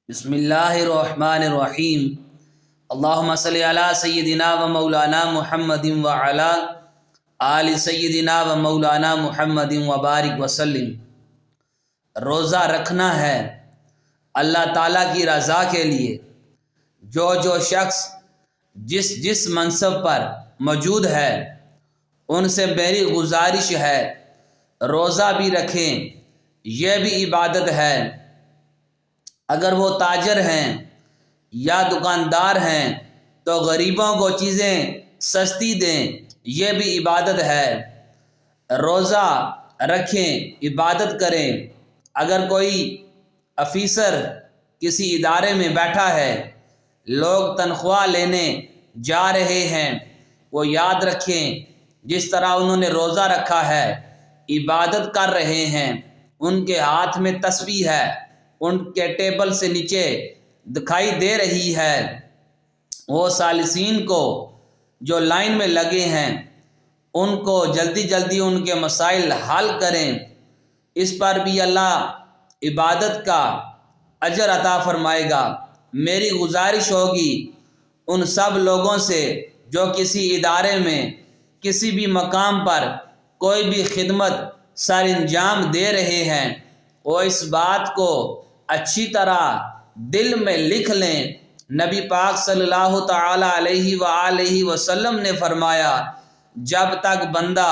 بسم اللہ الرحمن الرحیم۔ اللہم صلی علی سیدنا و مولانا محمد و علی آل سیدنا و مولانا محمد و بارک وسلم۔ روزہ رکھنا ہے اللہ تعالیٰ کی رضا کے لیے۔ جو شخص جس منصب پر موجود ہے ان سے میری گزارش ہے روزہ بھی رکھیں، یہ بھی عبادت ہے۔ اگر وہ تاجر ہیں یا دکاندار ہیں تو غریبوں کو چیزیں سستی دیں، یہ بھی عبادت ہے۔ روزہ رکھیں، عبادت کریں۔ اگر کوئی آفیسر کسی ادارے میں بیٹھا ہے، لوگ تنخواہ لینے جا رہے ہیں، وہ یاد رکھیں جس طرح انہوں نے روزہ رکھا ہے عبادت کر رہے ہیں، ان کے ہاتھ میں تسبیح ہے، ان کے ٹیبل سے نیچے دکھائی دے رہی ہے۔ وہ صالحین کو جو لائن میں لگے ہیں ان کو جلدی جلدی ان کے مسائل حل کریں، اس پر بھی اللہ عبادت کا اجر عطا فرمائے گا۔ میری گزارش ہوگی ان سب لوگوں سے جو کسی ادارے میں کسی بھی مقام پر کوئی بھی خدمت سر انجام دے رہے ہیں، وہ اس بات کو اچھی طرح دل میں لکھ لیں۔ نبی پاک صلی اللہ تعالی علیہ وآلہ وسلم نے فرمایا، جب تک بندہ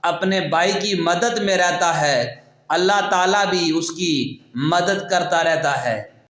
اپنے بھائی کی مدد میں رہتا ہے اللہ تعالیٰ بھی اس کی مدد کرتا رہتا ہے۔